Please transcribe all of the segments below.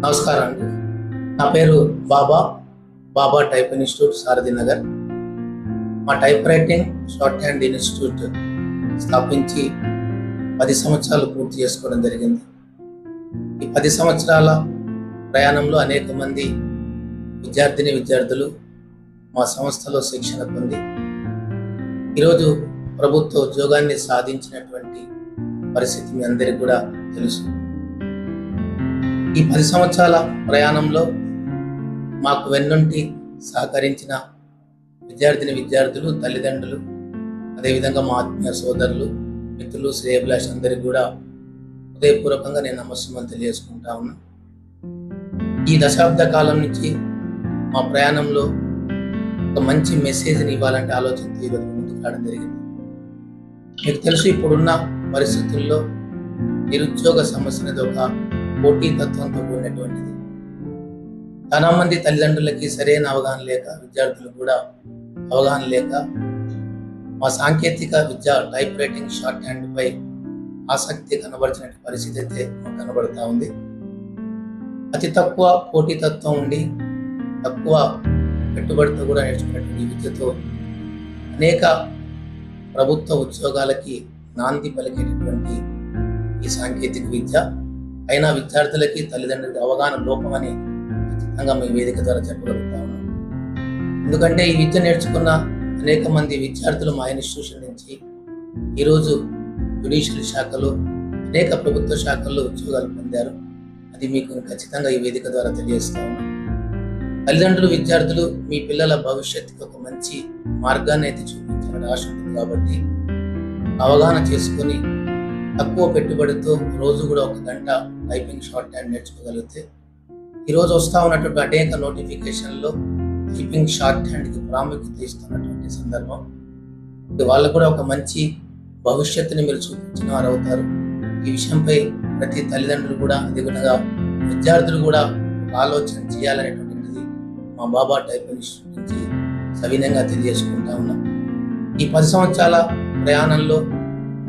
నమస్కారం అండి. నా పేరు బాబా. బాబా టైప్ ఇన్స్టిట్యూట్, సారథి నగర్. మా type writing short hand institute స్థాపించి 10 సంవత్సరాలు పూర్తి చేసుకోవడం జరిగింది. ఈ 10 సంవత్సరాల ప్రయాణంలో అనేక మంది విద్యార్థులు మా సంస్థలో శిక్షణ పొంది ఈరోజు ప్రభుత్వ ఉద్యోగాన్ని సాధించినటువంటి పరిస్థితి మీ అందరికీ కూడా తెలుసు. ఈ 10 సంవత్సరాల ప్రయాణంలో మాకు వెన్నుంటి సహకరించిన విద్యార్థులు, తల్లిదండ్రులు, అదేవిధంగా మా ఆత్మీయ సోదరులు, మిత్రులు, శ్రేయభిలాష్ అందరికీ కూడా హృదయపూర్వకంగా నేను నమస్కారం తెలియజేసుకుంటా ఉన్నా. ఈ దశాబ్ద కాలం నుంచి మా ప్రయాణంలో ఒక మంచి మెసేజ్ని ఇవ్వాలంటే ఆలోచనతో ఈరోజు ముందుకు రావడం జరిగింది. మీకు తెలుసు, ఇప్పుడున్న పరిస్థితుల్లో నిరుద్యోగ సమస్య అనేది ఒక పోటీతత్వంతో కూడినటువంటిది. చాలా మంది తల్లిదండ్రులకి సరైన అవగాహన లేక, విద్యార్థులకు కూడా అవగాహన లేక మా సాంకేతిక విద్య టైప్ రైటింగ్ షార్ట్ హ్యాండ్ పై ఆసక్తి కనబరిచిన పరిస్థితి అయితే మాకు కనబడతా ఉంది. అతి తక్కువ పోటీతత్వం ఉండి తక్కువ పెట్టుబడితో కూడా నేర్చుకున్నటువంటి విద్యతో అనేక ప్రభుత్వ ఉద్యోగాలకి నాంది పలికేటటువంటి ఈ సాంకేతిక విద్య అయినా విద్యార్థులకి, తల్లిదండ్రులకి అవగాహన లోపమని ఖచ్చితంగా మీ వేదిక ద్వారా చెప్పగలుగుతా ఉన్నాం. ఎందుకంటే ఈ విద్య నేర్చుకున్న అనేక మంది విద్యార్థులు మా ఇన్స్టిట్యూషన్ నుంచి ఈరోజు జ్యుడిషియల్ శాఖలో, అనేక ప్రభుత్వ శాఖల్లో ఉద్యోగాలు పొందారు. అది మీకు ఖచ్చితంగా ఈ వేదిక ద్వారా తెలియజేస్తా ఉన్నాం. తల్లిదండ్రులు, విద్యార్థులు మీ పిల్లల భవిష్యత్తుకి ఒక మంచి మార్గాన్ని అయితే చూపించాలని ఆశ ఉంటుంది. కాబట్టి అవగాహన చేసుకొని తక్కువ పెట్టుబడితో రోజు కూడా 1 గంట టైపింగ్ షార్ట్ హ్యాండ్ నేర్చుకోగలిగితే ఈరోజు వస్తూ ఉన్నటువంటి అనేక నోటిఫికేషన్లో టైపింగ్ షార్ట్ హ్యాండ్కి ప్రాముఖ్యత ఇస్తున్నటువంటి సందర్భం. వాళ్ళకు కూడా ఒక మంచి భవిష్యత్తుని మీరు చూపించిన వారు అవుతారు. ఈ విషయంపై ప్రతి తల్లిదండ్రులు కూడా, అదేవిధంగా విద్యార్థులు కూడా ఆలోచన చేయాలనేటువంటిది మా బాబా టైప్ ఇన్స్టిట్యూట్ నుంచి సవినయంగా తెలియజేసుకుంటా ఉన్నాం. ఈ 10 సంవత్సరాల ప్రయాణంలో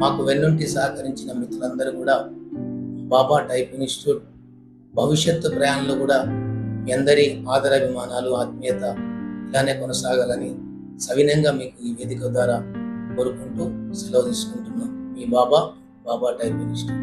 మాకు వెన్నుంటి సహకరించిన మిత్రులందరూ కూడా బాబా టైప్ ఇన్స్టిట్యూట్ భవిష్యత్తు ప్రయాణంలో కూడా మీ అందరి ఆదరాభిమానాలు, ఆత్మీయత ఇలానే కొనసాగాలని సవినయంగా మీకు ఈ వేదిక ద్వారా కోరుకుంటూ సెలవు తీసుకుంటున్నాం. మీ బాబా టైప్ ఇన్స్టిట్యూట్.